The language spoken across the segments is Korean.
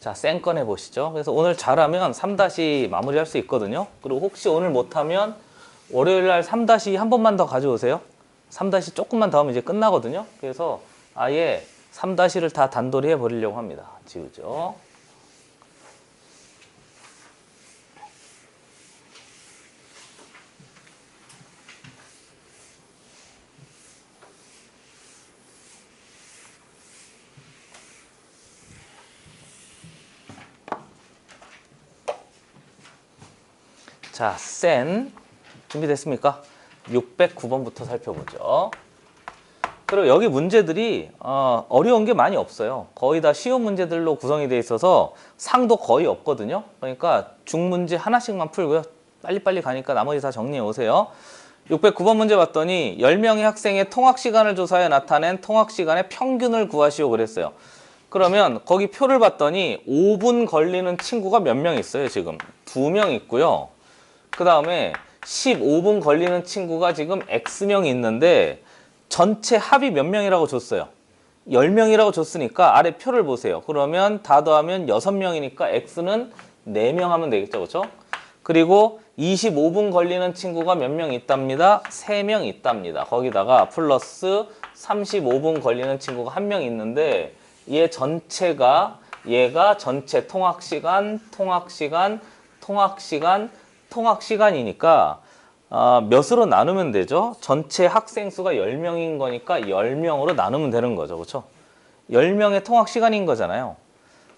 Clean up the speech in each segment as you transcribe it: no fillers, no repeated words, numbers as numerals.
자, 쌩 꺼내 보시죠. 그래서 오늘 잘하면 3- 마무리할 수 있거든요. 그리고 혹시 오늘 못하면 월요일 날 3- 한 번만 더 가져오세요. 3- 조금만 더 하면 이제 끝나거든요. 그래서 아예 3-를 다 단돌이 해버리려고 합니다. 지우죠. 자, 센 준비됐습니까? 609번부터 살펴보죠. 그리고 여기 문제들이 어려운 게 많이 없어요. 거의 다 쉬운 문제들로 구성이 되어 있어서 상도 거의 없거든요. 그러니까 중문제 하나씩만 풀고요. 빨리빨리 가니까 나머지 다 정리해 오세요. 609번 문제 봤더니 10명의 학생의 통학시간을 조사해 나타낸 통학시간의 평균을 구하시오 그랬어요. 그러면 거기 표를 봤더니 5분 걸리는 친구가 몇 명 있어요 지금? 2명 있고요. 그 다음에 15분 걸리는 친구가 지금 X명이 있는데 전체 합이 몇 명이라고 줬어요? 10명이라고 줬으니까 아래 표를 보세요. 그러면 다 더하면 6명이니까 X는 4명 하면 되겠죠. 그렇죠? 그리고 25분 걸리는 친구가 몇 명 있답니다? 3명 있답니다. 거기다가 플러스 35분 걸리는 친구가 1명 있는데 얘 전체가 얘가 전체 통학시간이니까 몇으로 나누면 되죠? 전체 학생 수가 10명인 거니까 10명으로 나누면 되는 거죠. 그렇죠? 10명의 통학시간인 거잖아요.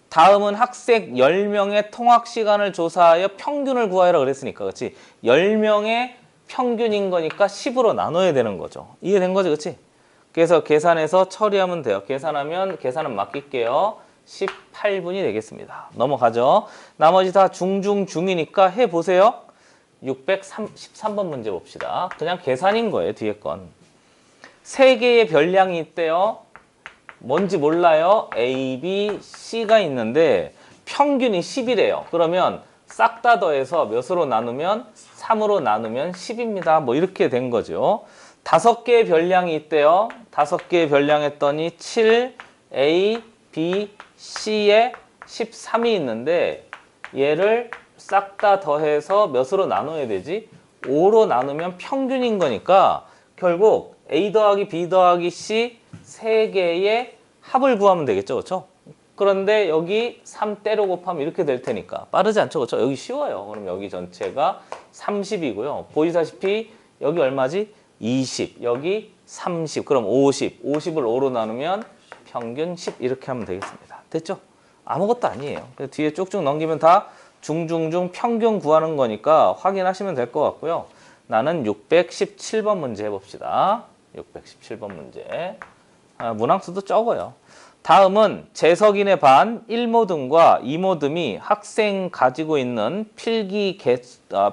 다음은 학생 10명의 통학시간을 조사하여 평균을 구하여라 그랬으니까. 그렇지? 10명의 평균인 거니까 10으로 나눠야 되는 거죠. 이해된 거죠? 그렇지? 그래서 계산해서 처리하면 돼요. 계산은 맡길게요. 18분이 되겠습니다. 넘어가죠. 나머지 다 중이니까 해보세요. 613번 문제 봅시다. 그냥 계산인 거예요, 뒤에 건. 3개의 별량이 있대요. 뭔지 몰라요. A, B, C가 있는데 평균이 10이래요. 그러면 싹 다 더해서 몇으로 나누면 3으로 나누면 10입니다. 뭐 이렇게 된 거죠. 5개의 별량이 있대요. 5개의 별량 했더니 7, A, B, C에 13이 있는데 얘를 싹 다 더해서 몇으로 나눠야 되지? 5로 나누면 평균인 거니까 결국 A 더하기 B 더하기 C 3개의 합을 구하면 되겠죠. 그렇죠? 그런데 여기 3 때려 곱하면 이렇게 될 테니까 빠르지 않죠. 그렇죠? 여기 쉬워요. 그럼 여기 전체가 30이고요. 보이다시피 여기 얼마지? 20, 여기 30, 그럼 50. 50을 5로 나누면 평균 10 이렇게 하면 되겠습니다. 됐죠? 아무것도 아니에요. 뒤에 쭉쭉 넘기면 다 중중중 평균 구하는 거니까 확인하시면 될 것 같고요. 나는 617번 문제 해봅시다. 617번 문제. 문항수도 적어요. 다음은 재석인의 반 1모듬과 2모듬이 학생 가지고 있는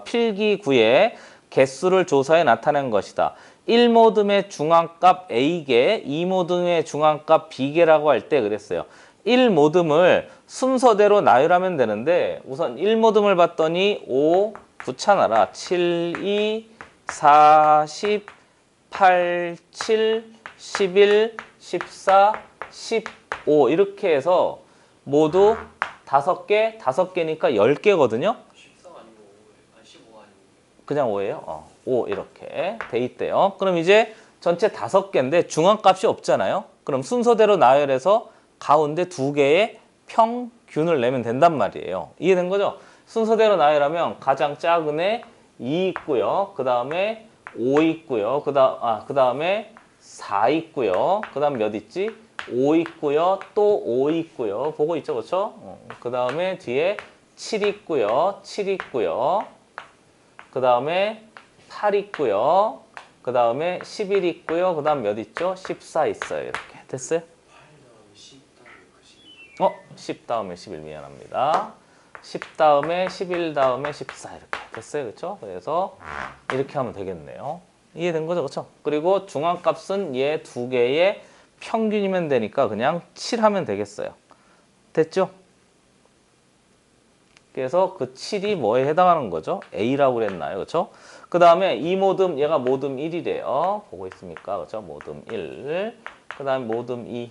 필기구의 개수를 조사해 나타낸 것이다. 1모듬의 중앙값 A개, 2모듬의 중앙값 B개라고 할 때 그랬어요. 1모듬을 순서대로 나열하면 되는데 우선 1모듬을 봤더니 5 붙여놔라. 7, 2, 4, 10, 8, 7, 11, 14, 15 이렇게 해서 모두 5개, 5개니까 10개거든요. 13 아니고 15 아니고 그냥 5예요? 5 이렇게 돼 있대요. 그럼 이제 전체 5개인데 중앙값이 없잖아요. 그럼 순서대로 나열해서 가운데 2개의 평균을 내면 된단 말이에요. 이해된 거죠? 순서대로 나열하면 가장 작은 애 2 있고요. 그 다음에 5 있고요. 그 다음에 4 있고요. 그 다음 몇 있지? 5 있고요. 또 5 있고요. 보고 있죠? 그렇죠? 그 다음에 뒤에 7 있고요. 7 있고요. 그 다음에 8 있고요. 그 다음에 11 있고요. 그 다음 몇 있죠? 14 있어요. 이렇게. 됐어요? 10 다음에 11 미안합니다. 10 다음에 11 다음에 14 이렇게 됐어요. 그렇죠? 그래서 이렇게 하면 되겠네요. 이해된 거죠? 그렇죠? 그리고 중앙값은 얘 2개의 평균이면 되니까 그냥 7 하면 되겠어요. 됐죠? 그래서 그 7이 뭐에 해당하는 거죠? A라고 그랬나요? 그렇죠? 그 다음에 이 모듬, 얘가 모듬 1이래요. 보고 있습니까? 그렇죠? 모듬 1. 그 다음에 모듬 2.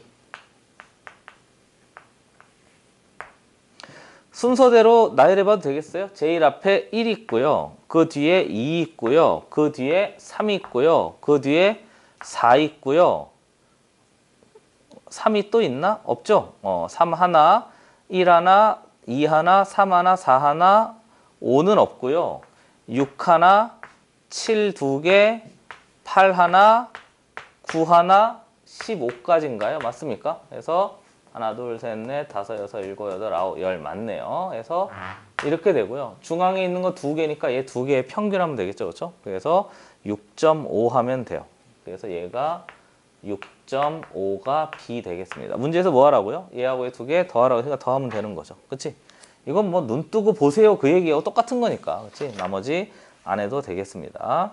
순서대로 나열해봐도 되겠어요? 제일 앞에 1 있고요. 그 뒤에 2 있고요. 그 뒤에 3 있고요. 그 뒤에 4 있고요. 3이 또 있나? 없죠? 3 하나, 1 하나, 2 하나, 3 하나, 4 하나, 5는 없고요. 6 하나, 7 2개, 8 하나, 9 하나, 15까지인가요? 맞습니까? 그래서 하나, 둘, 셋, 넷, 다섯, 여섯, 일곱, 여덟, 아홉, 열 맞네요. 그래서 이렇게 되고요. 중앙에 있는 거 두 개니까 얘 두 개의 평균하면 되겠죠, 그렇죠? 그래서 6.5 하면 돼요. 그래서 얘가 6.5가 B 되겠습니다. 문제에서 뭐 하라고요? 얘하고 얘 두 개 더하라고 해서 더하면 되는 거죠. 그렇지? 이건 뭐 눈 뜨고 보세요 그 얘기하고 똑같은 거니까. 그렇지? 나머지 안 해도 되겠습니다.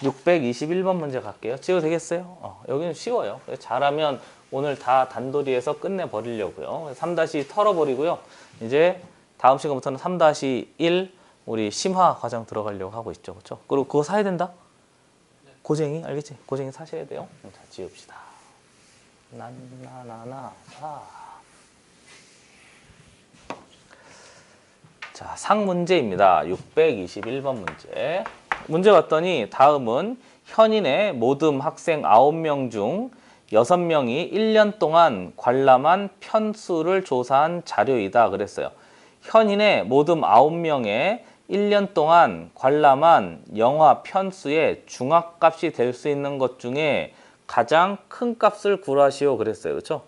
621번 문제 갈게요. 지워도 되겠어요? 여기는 쉬워요. 잘하면 오늘 다 단도리에서 끝내버리려고요. 3- 털어버리고요. 이제 다음 시간부터는 3-1 우리 심화 과정 들어가려고 하고 있죠. 그렇죠? 그리고 그거 사야 된다? 고쟁이 알겠지? 고쟁이 사셔야 돼요. 자, 지웁시다. 나나나나 사. 자, 상 문제입니다. 621번 문제. 문제 봤더니 다음은 현인의 모듬 학생 9명 중 6명이 1년 동안 관람한 편수를 조사한 자료이다 그랬어요. 현인의 모듬 9명의 1년 동안 관람한 영화 편수의 중합값이 될 수 있는 것 중에 가장 큰 값을 구하시오 그랬어요. 그렇죠?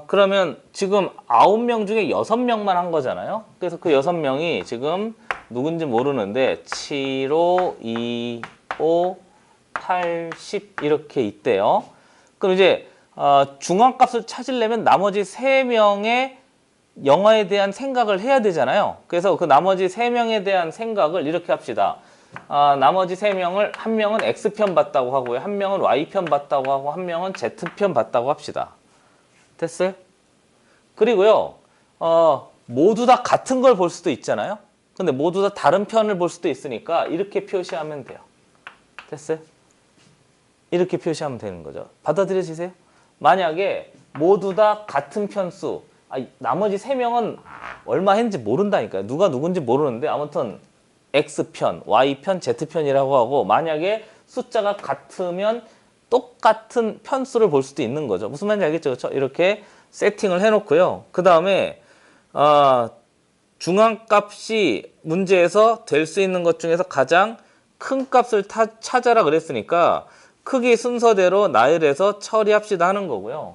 그러면 지금 9명 중에 6명만 한 거잖아요. 그래서 그 6명이 지금 누군지 모르는데 7, 5, 2, 5, 8, 10 이렇게 있대요. 그럼 이제 중앙값을 찾으려면 나머지 3명의 영화에 대한 생각을 해야 되잖아요. 그래서 그 나머지 3명에 대한 생각을 이렇게 합시다. 나머지 3명을 한 명은 X편 봤다고 하고요. 한 명은 Y편 봤다고 하고 한 명은 Z편 봤다고 합시다. 됐어요? 그리고요. 모두 다 같은 걸 볼 수도 있잖아요. 근데 모두 다 다른 편을 볼 수도 있으니까 이렇게 표시하면 돼요. 됐어요? 이렇게 표시하면 되는 거죠. 받아들여지세요? 만약에 모두 다 같은 편수, 나머지 3명은 얼마 했는지 모른다니까요. 누가 누군지 모르는데 아무튼 X편, Y편, Z편이라고 하고 만약에 숫자가 같으면 똑같은 편수를 볼 수도 있는 거죠. 무슨 말인지 알겠죠? 그렇죠? 이렇게 세팅을 해놓고요. 그 다음에 중앙값이 문제에서 될 수 있는 것 중에서 가장 큰 값을 찾아라 그랬으니까 크기 순서대로 나열해서 처리합시다 하는 거고요.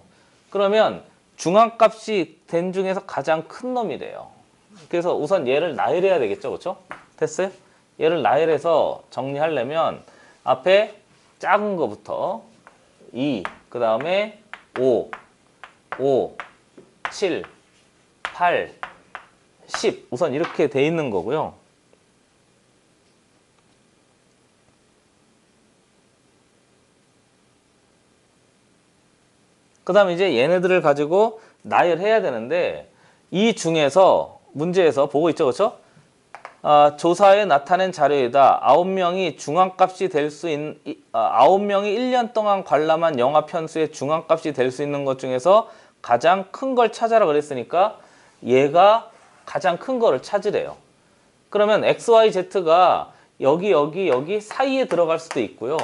그러면 중앙값이 된 중에서 가장 큰 놈이래요. 그래서 우선 얘를 나열해야 되겠죠. 그렇죠? 됐어요? 얘를 나열해서 정리하려면 앞에 작은 거부터 2, 그 다음에 5, 7, 8, 10 우선 이렇게 돼 있는 거고요. 그 다음에 이제 얘네들을 가지고 나열해야 되는데 이 중에서 문제에서 보고 있죠. 그렇죠? 조사에 나타낸 자료이다. 9명이 중앙값이 될 수 있는 9명이 1년 동안 관람한 영화 편수의 중앙값이 될 수 있는 것 중에서 가장 큰 걸 찾아라 그랬으니까 얘가 가장 큰 거를 찾으래요. 그러면 X, Y, Z가 여기 사이에 들어갈 수도 있고요.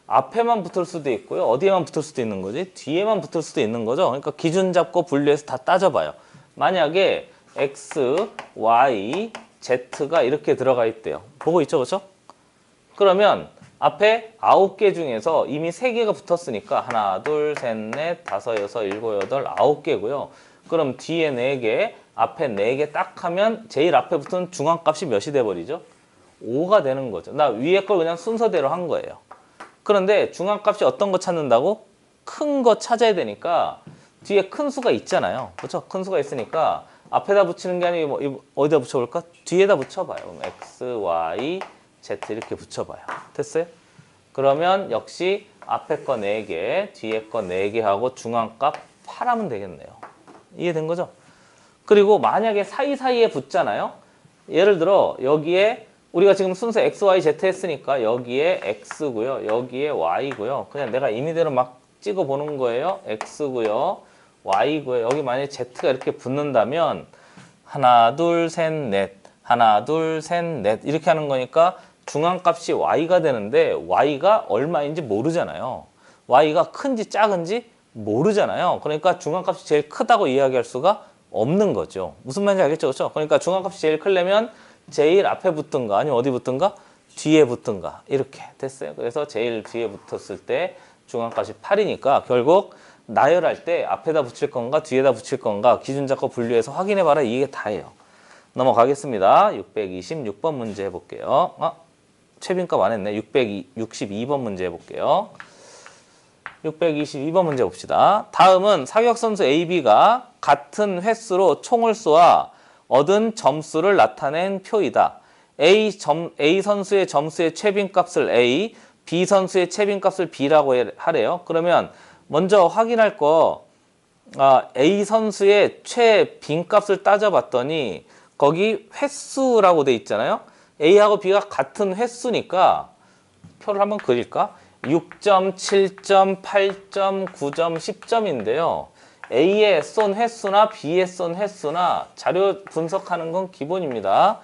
앞에만 붙을 수도 있고요. 어디에만 붙을 수도 있는 거지? 뒤에만 붙을 수도 있는 거죠. 그러니까 기준 잡고 분류해서 다 따져봐요. 만약에 X, Y, Z가 이렇게 들어가 있대요. 보고 있죠, 그렇죠? 그러면 앞에 9개 중에서 이미 3개가 붙었으니까 하나, 둘, 셋, 넷, 다섯, 여섯, 일곱, 여덟, 9개고요. 그럼 뒤에 4개, 앞에 4개 딱 하면 제일 앞에 붙은 중앙값이 몇이 돼버리죠? 5가 되는 거죠. 나 위에 걸 그냥 순서대로 한 거예요. 그런데 중앙값이 어떤 거 찾는다고? 큰 거 찾아야 되니까 뒤에 큰 수가 있잖아요. 그렇죠? 큰 수가 있으니까 앞에다 붙이는 게 아니고 어디다 붙여볼까? 뒤에다 붙여봐요. 그럼 X, Y, Z 이렇게 붙여봐요. 됐어요? 그러면 역시 앞에 거 4개, 뒤에 거 4개 하고 중앙값 8 하면 되겠네요. 이해된 거죠? 그리고 만약에 사이사이에 붙잖아요. 예를 들어 여기에 우리가 지금 순서 X, Y, Z 했으니까 여기에 X고요. 여기에 Y고요. 그냥 내가 임의대로 막 찍어보는 거예요. X고요. Y고요. 여기 만약에 Z가 이렇게 붙는다면 하나, 둘, 셋, 넷. 하나, 둘, 셋, 넷. 이렇게 하는 거니까 중앙값이 y가 되는데 y가 얼마인지 모르잖아요. y가 큰지 작은지 모르잖아요. 그러니까 중앙값이 제일 크다고 이야기할 수가 없는 거죠. 무슨 말인지 알겠죠? 그렇죠? 그러니까 중앙값이 제일 크려면 제일 앞에 붙든가 아니면 어디 붙든가 뒤에 붙든가 이렇게 됐어요. 그래서 제일 뒤에 붙었을 때 중앙값이 8이니까 결국 나열할 때 앞에다 붙일 건가 뒤에다 붙일 건가 기준 잡고 분류해서 확인해봐라. 이게 다예요. 넘어가겠습니다. 626번 문제 해볼게요. 최빈값 안 했네. 662번 문제 해볼게요. 622번 문제 봅시다. 다음은 사격선수 AB가 같은 횟수로 총을 쏘아 얻은 점수를 나타낸 표이다. A 선수의 점수의 최빈값을 A, B 선수의 최빈값을 B라고 하래요. 그러면 먼저 확인할 거 A 선수의 최빈값을 따져봤더니 거기 횟수라고 돼 있잖아요. A하고 B가 같은 횟수니까 표를 한번 그릴까? 6점, 7점, 8점, 9점, 10점인데요. A의 쏜 횟수나 B의 쏜 횟수나 자료 분석하는 건 기본입니다.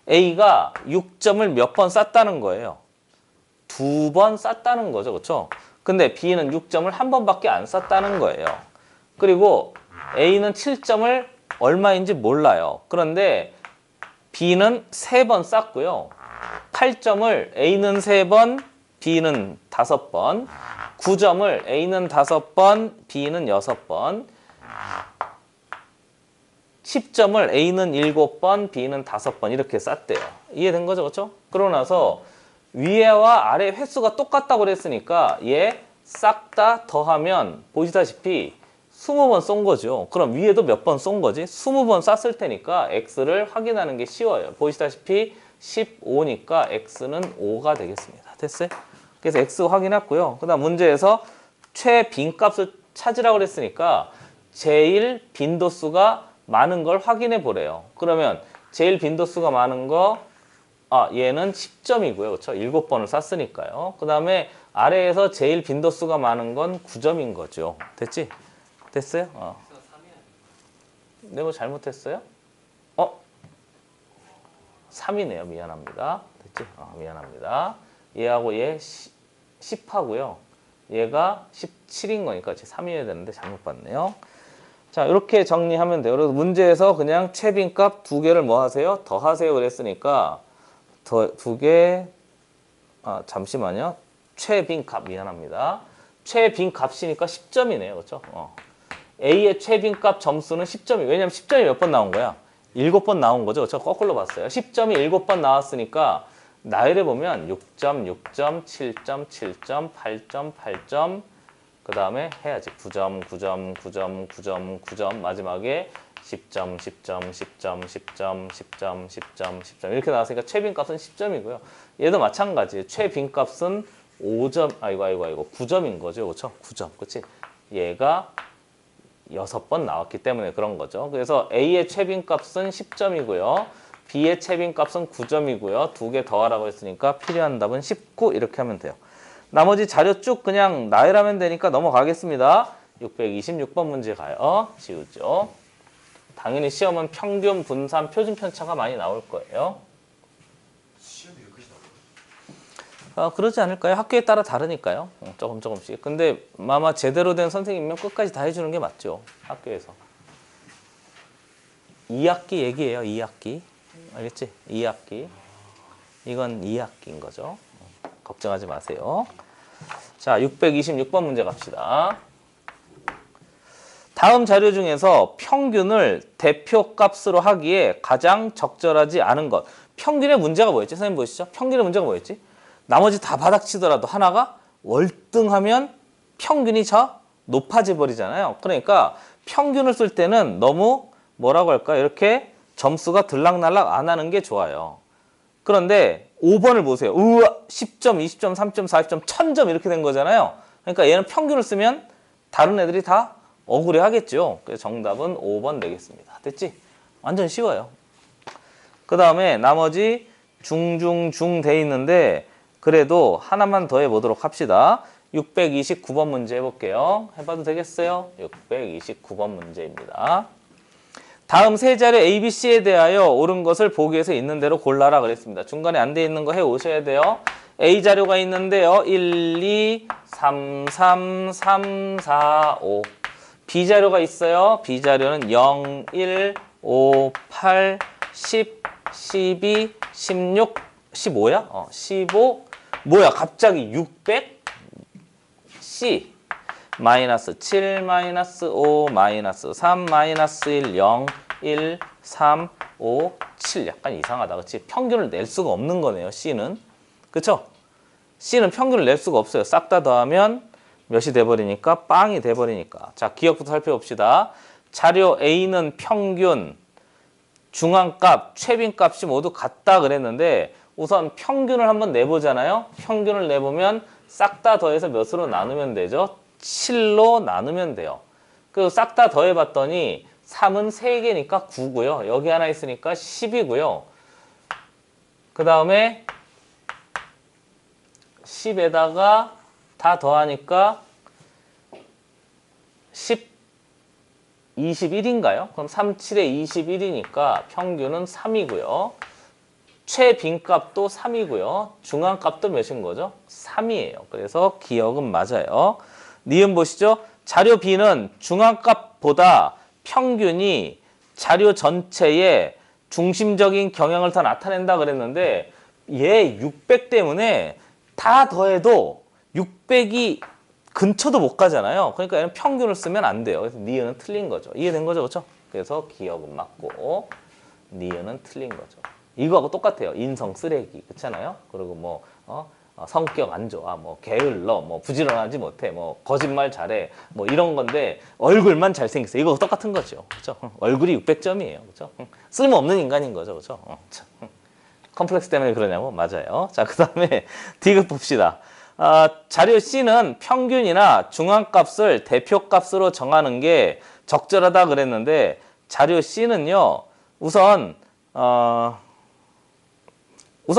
A가 6점을 몇 번 쐈다는 거예요. 2번 쐈다는 거죠. 그렇죠? 근데 B는 6점을 한 번밖에 안 쐈다는 거예요. 그리고 A는 7점을 얼마인지 몰라요. 그런데 B는 3번 쐈고요. 8점을 A는 3번, B는 5번, 9점을 A는 5번, B는 6번, 10점을 A는 7번, B는 5번 이렇게 쌌대요. 이해된 거죠? 그렇죠? 그러고 나서 위에와 아래 횟수가 똑같다고 그랬으니까 얘 싹 다 더하면 보시다시피 20번 쏜 거죠. 그럼 위에도 몇 번 쏜 거지? 20번 쐈을 테니까 X를 확인하는 게 쉬워요. 보시다시피 15니까 X는 5가 되겠습니다. 됐어요? 그래서 X 확인했고요. 그 다음 문제에서 최빈값을 찾으라고 그랬으니까 제일 빈도수가 많은 걸 확인해 보래요. 그러면 제일 빈도수가 많은 거 얘는 10점이고요. 그렇죠? 7번을 쐈으니까요. 그 다음에 아래에서 제일 빈도수가 많은 건 9점인 거죠. 됐지? 됐어요? X가 3이 아니에요. 내가 뭐 잘못했어요? 3이네요. 미안합니다. 됐지? 미안합니다. 얘하고 얘 10하고요. 얘가 17인 거니까 3이어야 되는데 잘못 봤네요. 자, 이렇게 정리하면 돼요. 그래서 문제에서 그냥 최빈값 2개를 뭐 하세요? 더하세요 그랬으니까 두 개, 잠시만요. 최빈값 미안합니다. 최빈값이니까 10점이네요. 그렇죠? A의 최빈값 점수는 10점이에요. 왜냐면 10점이 몇 번 나온 거야? 7번 나온 거죠. 저 거꾸로 봤어요. 10점이 7번 나왔으니까 나열해 보면 6점, 6점, 7점, 7점, 8점, 8점, 그 다음에 해야지 9점, 9점, 9점, 9점, 9점, 마지막에 10점, 10점, 10점, 10점, 10점, 10점, 10점 이렇게 나왔으니까 최빈값은 10점이고요. 얘도 마찬가지예요. 최빈값은 5점, 아이고 9점인 거죠. 그렇죠? 9점. 그렇지? 얘가 6번 나왔기 때문에 그런 거죠. 그래서 A의 최빈값은 10점이고요. B의 최빈값은 9점이고요. 2개 더하라고 했으니까 필요한 답은 19 이렇게 하면 돼요. 나머지 자료 쭉 그냥 나열하면 되니까 넘어가겠습니다. 626번 문제 가요. 지우죠. 당연히 시험은 평균, 분산, 표준 편차가 많이 나올 거예요. 시험이 여기까지 나와요? 그러지 않을까요? 학교에 따라 다르니까요. 조금씩. 근데 아마 제대로 된 선생님이면 끝까지 다 해주는 게 맞죠. 학교에서. 2학기 얘기예요. 2학기. 알겠지? 2학기. 이건 2학기인 거죠. 걱정하지 마세요. 자, 626번 문제 갑시다. 다음 자료 중에서 평균을 대표값으로 하기에 가장 적절하지 않은 것. 평균의 문제가 뭐였지? 선생님 보시죠. 평균의 문제가 뭐였지? 나머지 다 바닥치더라도 하나가 월등하면 평균이 높아져 버리잖아요. 그러니까 평균을 쓸 때는 너무 뭐라고 할까요? 이렇게 점수가 들락날락 안 하는 게 좋아요. 그런데 5번을 보세요. 우와, 10점, 20점, 3점, 40점, 1000점 이렇게 된 거잖아요. 그러니까 얘는 평균을 쓰면 다른 애들이 다 억울해 하겠죠. 그래서 정답은 5번 되겠습니다. 됐지? 완전 쉬워요. 그 다음에 나머지 중 돼 있는데 그래도 하나만 더 해보도록 합시다. 629번 문제 해볼게요. 해봐도 되겠어요? 629번 문제입니다. 다음 세 자료 A, B, C에 대하여 옳은 것을 보기에서 있는 대로 골라라 그랬습니다. 중간에 안 돼 있는 거 해 오셔야 돼요. A 자료가 있는데요. 1, 2, 3, 3, 3, 4, 5. B 자료가 있어요. B 자료는 0, 1, 5, 8, 10, 12, 16, 15야? 15. 뭐야? 갑자기 600? C. 마이너스 7, 마이너스 5, 마이너스 3, 마이너스 1, 0, 1, 3, 5, 7. 약간 이상하다. 그치? 평균을 낼 수가 없는 거네요. C는. 그쵸? C는 평균을 낼 수가 없어요. 싹 다 더하면 몇이 돼버리니까? 빵이 돼버리니까. 자, 기억부터 살펴봅시다. 자료 A는 평균, 중앙값, 최빈값이 모두 같다 그랬는데 우선 평균을 한번 내보잖아요. 평균을 내보면 싹 다 더해서 몇으로 나누면 되죠? 7로 나누면 돼요. 그 싹 다 더해봤더니 3은 3개니까 9고요. 여기 하나 있으니까 10이고요. 그 다음에 10에다가 다 더하니까 10, 21인가요? 그럼 3, 7에 21이니까 평균은 3이고요. 최빈값도 3이고요. 중앙값도 몇인 거죠? 3이에요. 그래서 기억은 맞아요. 니은 보시죠. 자료 B는 중앙값보다 평균이 자료 전체에 중심적인 경향을 더 나타낸다 그랬는데 얘 600 때문에 다 더해도 600이 근처도 못 가잖아요. 그러니까 얘는 평균을 쓰면 안 돼요. 그래서 니은은 틀린 거죠. 이해된 거죠? 그렇죠? 그래서 기억은 맞고 니은은 틀린 거죠. 이거하고 똑같아요. 인성 쓰레기. 그렇잖아요? 그리고 뭐 성격 안 좋아. 뭐 게을러. 뭐 부지런하지 못해. 뭐 거짓말 잘해. 뭐 이런 건데 얼굴만 잘생겼어. 이거 똑같은 거죠. 그렇죠? 얼굴이 600점이에요. 그렇죠? 쓸모없는 인간인 거죠. 그렇죠? 컴플렉스 때문에 그러냐고? 맞아요. 자, 그다음에 D급 봅시다. 자료 C는 평균이나 중앙값을 대표값으로 정하는 게 적절하다 그랬는데 자료 C는요. 우선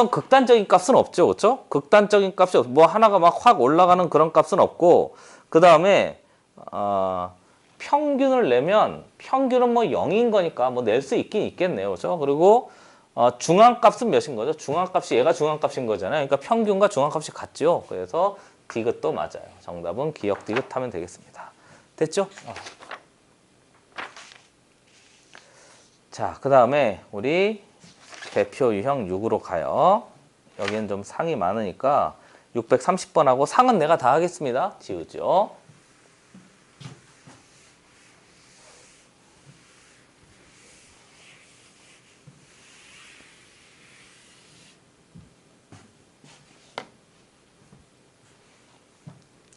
극단적인 값은 없죠. 그렇죠? 극단적인 값이 뭐 하나가 막 확 올라가는 그런 값은 없고 그다음에 평균을 내면 평균은 뭐 0인 거니까 뭐 낼 수 있긴 있겠네요. 그렇죠? 그리고 중앙값은 몇인 거죠? 중앙값이 얘가 중앙값인 거잖아요. 그러니까 평균과 중앙값이 같죠. 그래서 디귿도 맞아요. 정답은 기억 디귿 하면 되겠습니다. 됐죠? 자, 그 다음에 우리 대표 유형 6으로 가요. 여기는 좀 상이 많으니까 630번하고 상은 내가 다 하겠습니다. 지우죠.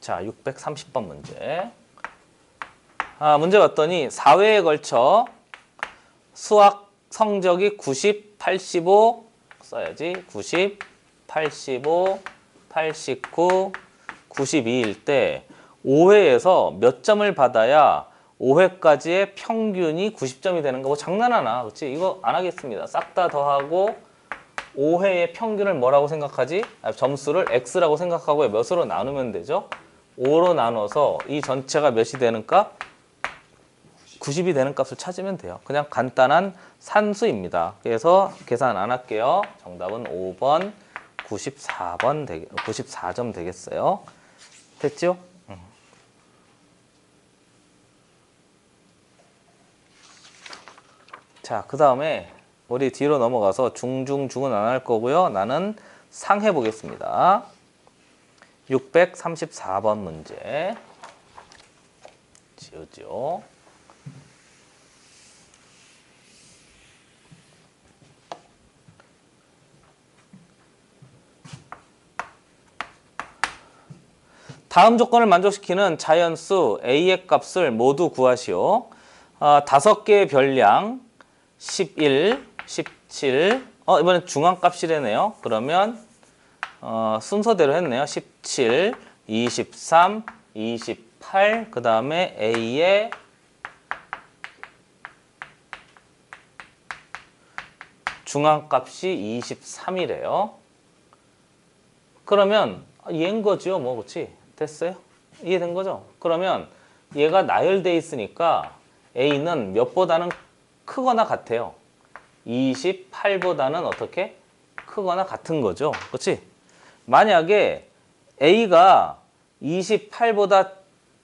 자, 630번 문제. 문제 봤더니 4회에 걸쳐 수학 성적이 90, 85 써야지. 90, 85, 89, 92일 때 5회에서 몇 점을 받아야 5회까지의 평균이 90점이 되는 거. 뭐 장난하나? 그렇지? 이거 안 하겠습니다. 싹 다 더하고 5회의 평균을 뭐라고 생각하지? 점수를 x라고 생각하고 몇으로 나누면 되죠? 5로 나눠서 이 전체가 몇이 되는 값? 90이 되는 값을 찾으면 돼요. 그냥 간단한 산수입니다. 그래서 계산 안 할게요. 정답은 5번 94점 되겠어요. 됐죠? 자, 그 다음에 우리 뒤로 넘어가서 중은 안 할 거고요. 나는 상 해보겠습니다. 634번 문제 지우죠. 다음 조건을 만족시키는 자연수 A의 값을 모두 구하시오. 5개의 별량 11, 17 이번엔 중앙값이래네요. 그러면 순서대로 했네요. 17, 23, 28 그 다음에 A의 중앙값이 23이래요. 그러면 얘인 거죠. 뭐 그렇지? 됐어요? 이해된 거죠? 그러면 얘가 나열돼 있으니까 A는 몇보다는 크거나 같아요. 28보다는 어떻게? 크거나 같은 거죠. 그렇지? 만약에 A가 28보다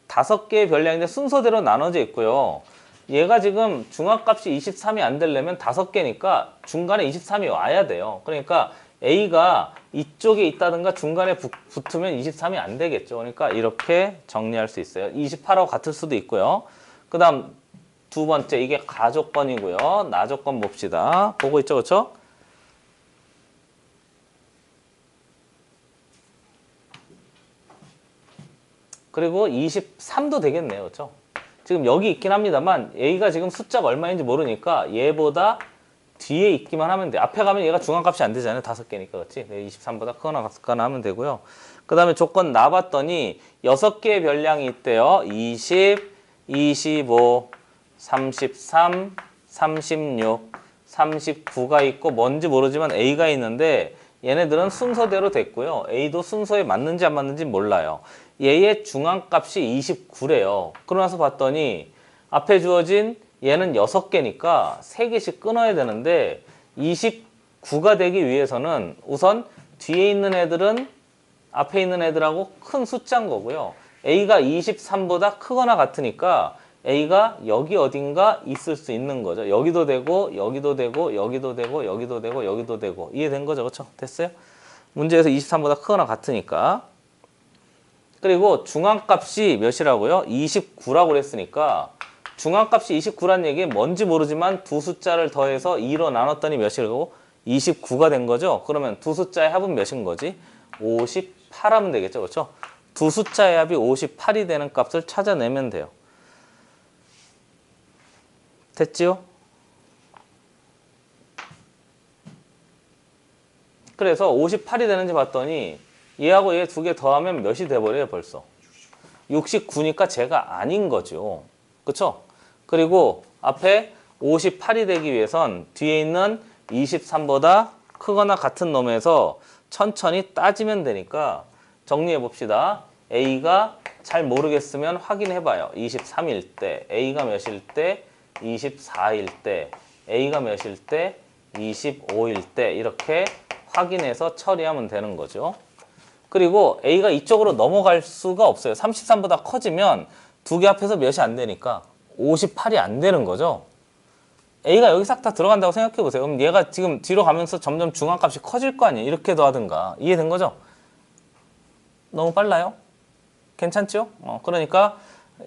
5개의 변량인데 순서대로 나눠져 있고요. 얘가 지금 중앙값이 23이 안 되려면 5개니까 중간에 23이 와야 돼요. 그러니까 A가 이쪽에 있다든가 중간에 붙으면 23이 안 되겠죠. 그러니까 이렇게 정리할 수 있어요. 28하고 같을 수도 있고요. 그 다음 두 번째, 이게 가조건이고요. 나조건 봅시다. 보고 있죠, 그렇죠? 그리고 23도 되겠네요, 그렇죠? 지금 여기 있긴 합니다만 A가 지금 숫자가 얼마인지 모르니까 얘보다 뒤에 있기만 하면 돼. 앞에 가면 얘가 중앙값이 안 되잖아요. 5개니까, 그렇지? 23보다 크거나 같거나 하면 되고요. 그 다음에 조건 나봤더니 6개의 변량이 있대요. 20, 25, 33, 36, 39가 있고 뭔지 모르지만 A가 있는데 얘네들은 순서대로 됐고요. A도 순서에 맞는지 안 맞는지 몰라요. 얘의 중앙값이 29래요. 그러나서 봤더니 앞에 주어진 얘는 6개니까 3개씩 끊어야 되는데 29가 되기 위해서는 우선 뒤에 있는 애들은 앞에 있는 애들하고 큰 숫자인 거고요. A가 23보다 크거나 같으니까 A가 여기 어딘가 있을 수 있는 거죠. 여기도 되고 여기도 되고 여기도 되고 여기도 되고 여기도 되고 이해된 거죠? 그렇죠? 됐어요? 문제에서 23보다 크거나 같으니까. 그리고 중앙값이 몇이라고요? 29라고 그랬으니까 중앙값이 29란 얘기는 뭔지 모르지만 두 숫자를 더해서 2로 나눴더니 몇이고 29가 된 거죠. 그러면 두 숫자의 합은 몇인 거지? 58 하면 되겠죠. 그렇죠? 두 숫자의 합이 58이 되는 값을 찾아내면 돼요. 됐지요? 그래서 58이 되는지 봤더니 얘하고 얘 두 개 더하면 몇이 돼버려요 벌써. 69니까 제가 아닌 거죠. 그쵸? 그리고 앞에 58이 되기 위해선 뒤에 있는 23보다 크거나 같은 놈에서 천천히 따지면 되니까 정리해 봅시다. A가 잘 모르겠으면 확인해 봐요. 23일 때, A가 몇일 때, 24일 때, A가 몇일 때, 25일 때 이렇게 확인해서 처리하면 되는 거죠. 그리고 A가 이쪽으로 넘어갈 수가 없어요. 33보다 커지면 두 개 합해서 몇이 안 되니까 58이 안 되는 거죠. A가 여기 싹 다 들어간다고 생각해 보세요. 그럼 얘가 지금 뒤로 가면서 점점 중앙값이 커질 거 아니에요. 이렇게 더하든가. 이해된 거죠? 너무 빨라요? 괜찮죠? 그러니까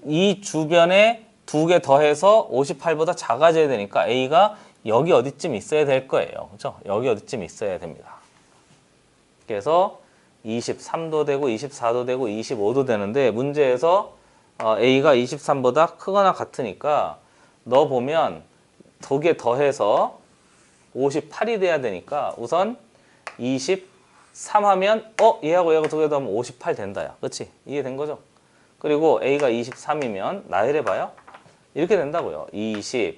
이 주변에 두 개 더해서 58보다 작아져야 되니까 A가 여기 어디쯤 있어야 될 거예요. 그렇죠? 여기 어디쯤 있어야 됩니다. 그래서 23도 되고 24도 되고 25도 되는데 문제에서 A가 23보다 크거나 같으니까 너 보면 두 개 더해서 58이 돼야 되니까 우선 23 하면 얘하고 얘하고 두 개 더하면 58 된다. 야. 그렇지? 이해된 거죠? 그리고 A가 23이면 나열해 봐요. 이렇게 된다고요. 20,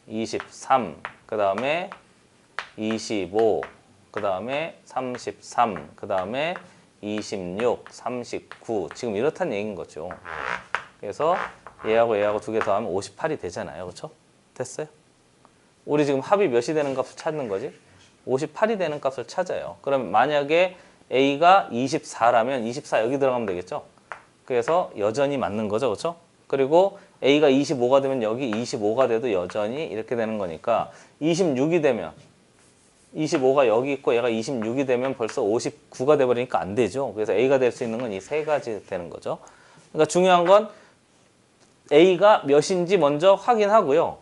23, 그 다음에 25, 그 다음에 33, 그 다음에 26, 39 지금 이렇다는 얘기인 거죠. 그래서 얘하고 얘하고 두 개 더하면 58이 되잖아요. 그렇죠? 됐어요? 우리 지금 합이 몇이 되는 값을 찾는 거지? 58이 되는 값을 찾아요. 그럼 만약에 A가 24라면 24 여기 들어가면 되겠죠? 그래서 여전히 맞는 거죠. 그렇죠? 그리고 A가 25가 되면 여기 25가 돼도 여전히 이렇게 되는 거니까 26이 되면 25가 여기 있고 얘가 26이 되면 벌써 59가 돼버리니까 안 되죠. 그래서 A가 될 수 있는 건 이 세 가지 되는 거죠. 그러니까 중요한 건 A가 몇인지 먼저 확인하고요.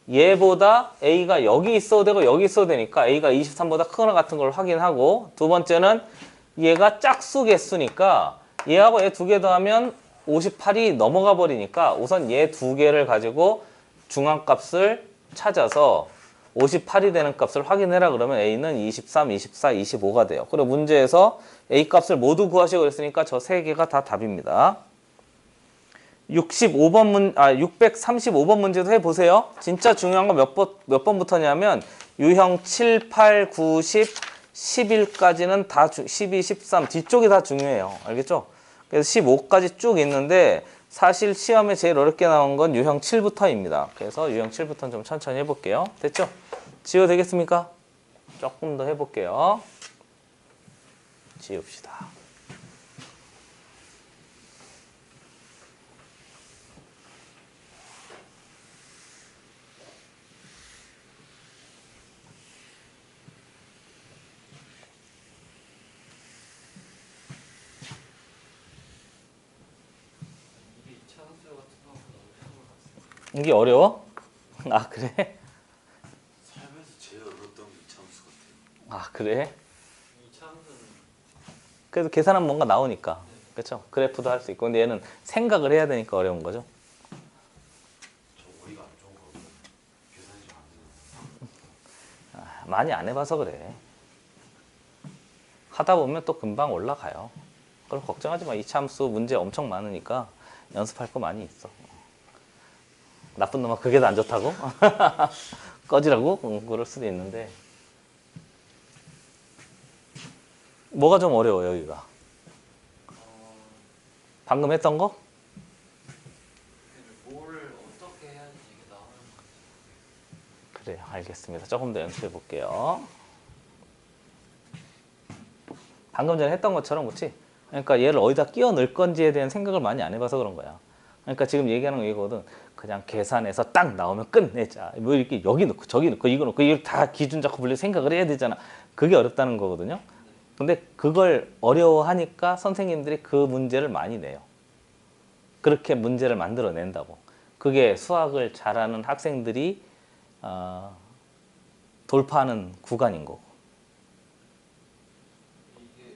얘보다 A가 여기 있어도 되고 여기 있어도 되니까 A가 23보다 크거나 같은 걸 확인하고 두 번째는 얘가 짝수 개수니까 얘하고 얘 두 개 더하면 58이 넘어가 버리니까 우선 얘 두 개를 가지고 중앙값을 찾아서 58이 되는 값을 확인해라 그러면 A는 23, 24, 25가 돼요. 그리고 문제에서 A 값을 모두 구하시고 그랬으니까 저 세 개가 다 답입니다. 635번 문제도 해보세요. 진짜 중요한 거 몇 번부터냐면 유형 7, 8, 9, 10, 11까지는 다 12, 13 뒤쪽이 다 중요해요. 알겠죠? 그래서 15까지 쭉 있는데 사실 시험에 제일 어렵게 나온 건 유형 7부터입니다. 그래서 유형 7부터는 좀 천천히 해볼게요. 됐죠? 지워 되겠습니까? 조금 더 해볼게요. 지웁시다. 이게 이차함수 같은 거 너무 처음 봤어요. 이게 어려워? 아, 그래? 살면서 제일 어려웠던 게 이차함수 같아요. 아, 그래? 이차함수는 그래도 계산하면 뭔가 나오니까. 그렇죠? 그래프도 할 수 있고. 근데 얘는 생각을 해야 되니까 어려운 거죠. 저 머리가 안 좋은 거고 계산이 좀 안 돼요. 많이 안 해봐서 그래. 하다 보면 또 금방 올라가요. 그럼 걱정하지 마. 이차함수 문제 엄청 많으니까 연습할 거 많이 있어. 나쁜 놈아 그게 더 안 좋다고? 꺼지라고? 그럴 수도 있는데. 뭐가 좀 어려워 여기가? 방금 했던 거? 뭘 어떻게 해야지 이게 나오는 건지. 그래요. 알겠습니다. 조금 더 연습해 볼게요. 방금 전에 했던 것처럼 그렇지? 그러니까 얘를 어디다 끼워 넣을 건지에 대한 생각을 많이 안 해봐서 그런 거야. 그러니까 지금 얘기하는 거 이거거든. 그냥 계산해서 딱 나오면 끝내자. 뭐 이렇게 여기 넣고 저기 넣고 이거 넣고 이걸 다 기준 잡고 분리 생각을 해야 되잖아. 그게 어렵다는 거거든요. 근데 그걸 어려워하니까 선생님들이 그 문제를 많이 내요. 그렇게 문제를 만들어낸다고. 그게 수학을 잘하는 학생들이 돌파하는 구간인 거고. 이게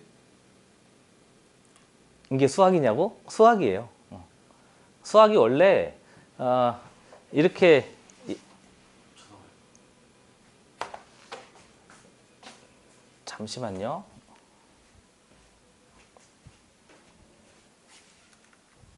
이게 수학이냐고? 수학이에요. 수학이 원래 이렇게 잠시만요.